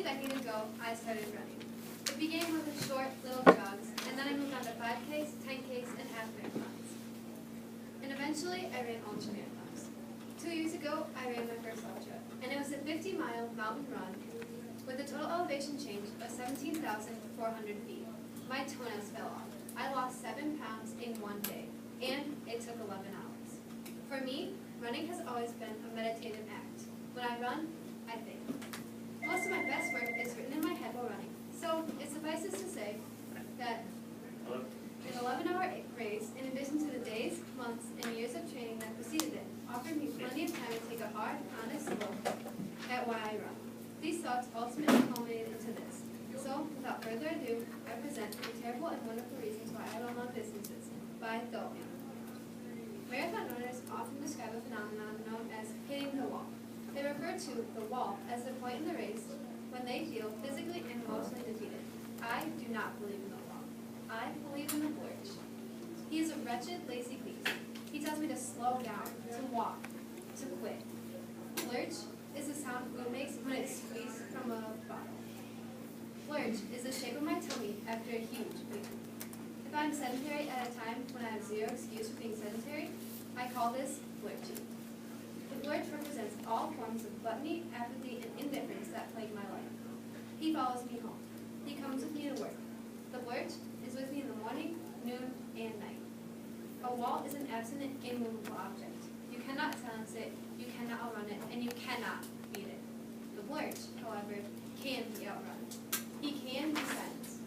decade ago, I started running. It began with a short, little jogs, and then I moved on to 5Ks, 10Ks, and half marathons. And eventually, I ran ultramarathons. 2 years ago, I ran my first ultra, and it was a 50-mile mountain run with a total elevation change of 17,400 feet. My toenails fell off. I lost 7 pounds in one day, and it took 11 hours. For me, running has always been a meditative act. When I run, I think. Most of my best work is written in my head while running, so it suffices to say that an 11-hour race, in addition to the days, months, and years of training that preceded it, offered me plenty of time to take a hard, honest look at why I run. These thoughts ultimately culminated into this. So, without further ado, I present The Terrible and Wonderful Reasons Why I Don't Love Businesses by Hable. Marathon runners often describe a phenomenon known as hitting the wall. They refer to the wall as the point in the race when they feel physically and emotionally defeated. I do not believe in the wall. I believe in the lurch. He is a wretched, lazy beast. He tells me to slow down, to walk, to quit. Lurch is the sound food makes when it's squeezed from a bottle. Lurch is the shape of my tummy after a huge meal. If I'm sedentary at a time when I have zero excuse for being sedentary, I call this lurching. The lurch represents all forms of gluttony, apathy, and indifference that plague my life. He follows me home. He comes with me to work. The lurch is with me in the morning, noon, and night. A wall is an absent and immovable object. You cannot silence it, you cannot outrun it, and you cannot beat it. The lurch, however, can be outrun. He can be silenced.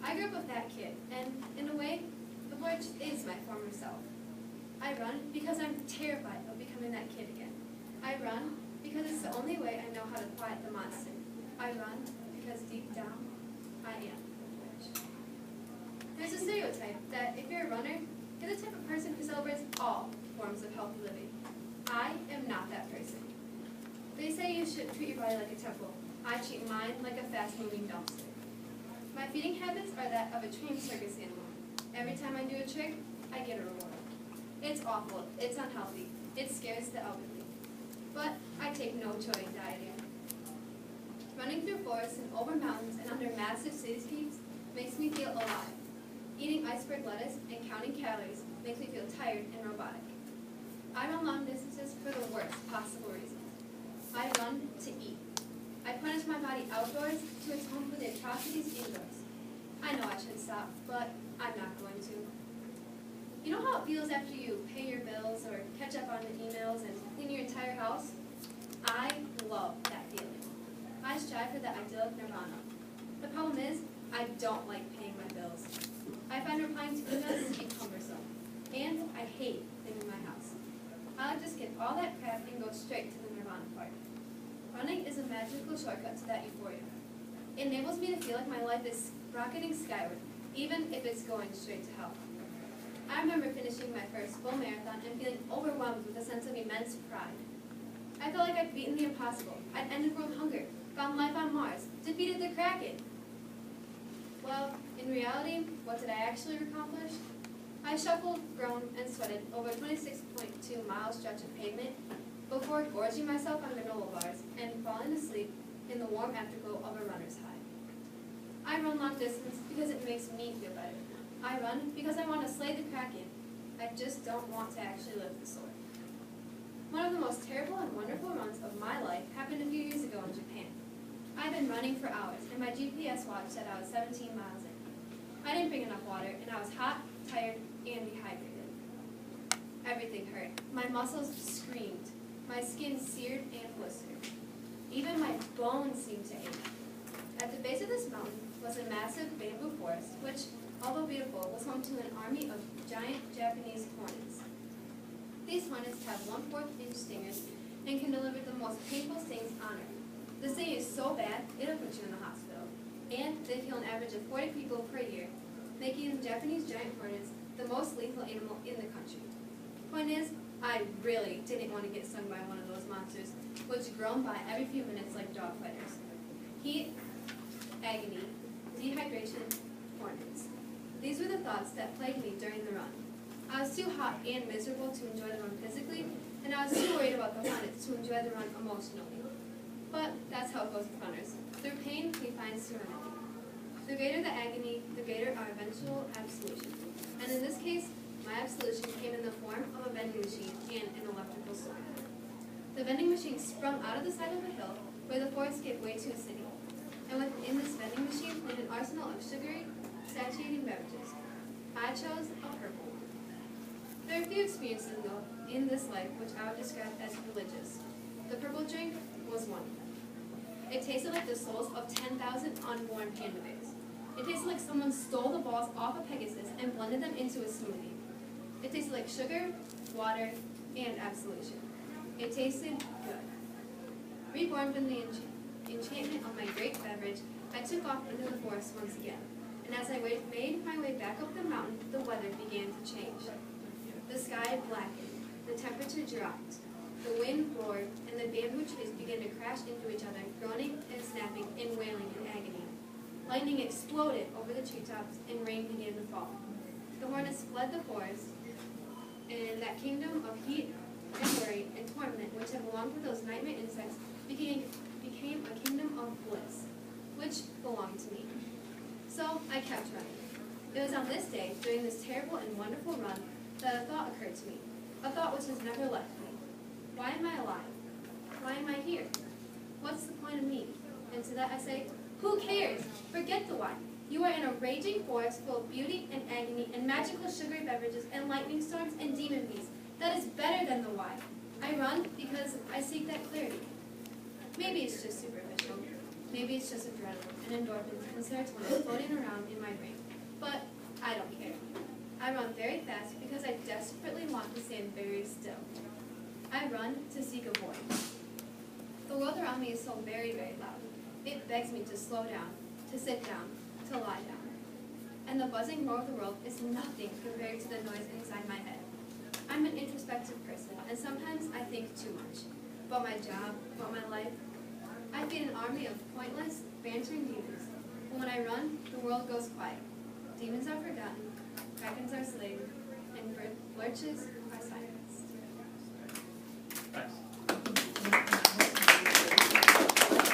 I grew up with that kid, and in a way, the lurch is my former self. I run because I'm terrified of becoming that kid again. I run because it's the only way I know how to quiet the monster. I run because deep down, I am the lurch. There's a stereotype that if you're a runner, you're the type of person who celebrates all forms of healthy living. I am not that person. They say you should treat your body like a temple. I treat mine like a fast-moving dumpster. My feeding habits are that of a trained circus animal. Every time I do a trick, I get a reward. It's awful, it's unhealthy, it scares the elderly. But I take no joy in dieting. Running through forests and over mountains and under massive cityscapes makes me feel alive. Eating iceberg lettuce and counting calories makes me feel tired and robotic. I run long distances for the worst possible reasons. I run to eat. I punish my body outdoors to atone for the atrocities indoors. I know I should stop, but I'm not going to. You know how it feels after you pay your bills or catch up on the emails and clean your entire house? I love that feeling. I strive for that idyllic nirvana. The problem is, I don't like paying my bills. I find replying to emails to be cumbersome, and I hate cleaning my house. I like to skip all that crap and go straight to the nirvana part. Running is a magical shortcut to that euphoria. It enables me to feel like my life is rocketing skyward, even if it's going straight to hell. I remember finishing my first full marathon and feeling overwhelmed with a sense of immense pride. I felt like I'd beaten the impossible. I'd ended world hunger, found life on Mars, defeated the Kraken. Well, in reality, what did I actually accomplish? I shuffled, groaned, and sweated over a 26.2-mile stretch of pavement before gorging myself on granola bars and falling asleep in the warm afterglow of a runner's high. I run long distance because it makes me feel better. I run because I want to slay the Kraken. I just don't want to actually live the sword. One of the most terrible and wonderful runs of my life happened a few years ago in Japan. I'd been running for hours, and my GPS watch said I was 17 miles in. I didn't bring enough water, and I was hot, tired, and dehydrated. Everything hurt. My muscles screamed. My skin seared and blistered. Even my bones seemed to ache. At the base of this mountain was a massive bamboo forest, which, although beautiful, was home to an army of giant Japanese hornets. These hornets have 1/4-inch stingers and can deliver the most painful stings on earth. The sting is so bad, it'll put you in the hospital. And they kill an average of 40 people per year, making the Japanese giant hornets the most lethal animal in the country. Point is, I really didn't want to get stung by one of those monsters, which groan by every few minutes like dog fighters. Heat, agony, dehydration, hornets. These were the thoughts that plagued me during the run. I was too hot and miserable to enjoy the run physically, and I was too worried about the hornets to enjoy the run emotionally. But that's how it goes with runners. Through pain greater the agony, the greater our eventual absolution. And in this case, my absolution came in the form of a vending machine and an electrical sword. The vending machine sprung out of the side of the hill where the forest gave way to a city. And within this vending machine lay an arsenal of sugary, satiating beverages. I chose a purple one. There are few experiences, though, in this life which I would describe as religious. The purple drink was one. It tasted like the souls of 10,000 unborn panda bears. It tasted like someone stole the balls off a Pegasus and blended them into a smoothie. It tasted like sugar, water, and absolution. It tasted good. Reborn from the enchantment of my great beverage, I took off into the forest once again. And as I made my way back up the mountain, the weather began to change. The sky blackened, the temperature dropped, the wind roared, and the bamboo trees began to crash into each other, groaning and snapping and wailing in agony. Lightning exploded over the treetops, and rain began to fall. The hornets fled the forest, and that kingdom of heat and worry and torment which had belonged to those nightmare insects became a kingdom of bliss, which belonged to me. So I kept running. It was on this day, during this terrible and wonderful run, that a thought occurred to me, a thought which has never left me. Why am I alive? Why am I here? What's the point of me? And to that I say, who cares? Forget the why. You are in a raging forest full of beauty and agony and magical sugary beverages and lightning storms and demon beasts. That is better than the why. I run because I seek that clarity. Maybe it's just superficial. Maybe it's just adrenaline and endorphins and serotonin floating around in my brain. But I don't care. I run very fast because I desperately want to stand very still. I run to seek a voice. The world around me is so very, very loud. It begs me to slow down, to sit down, to lie down. And the buzzing roar of the world is nothing compared to the noise inside my head. I'm an introspective person, and sometimes I think too much. About my job, about my life. I feed an army of pointless, bantering demons. But when I run, the world goes quiet. Demons are forgotten, krakens are slain, and lurches are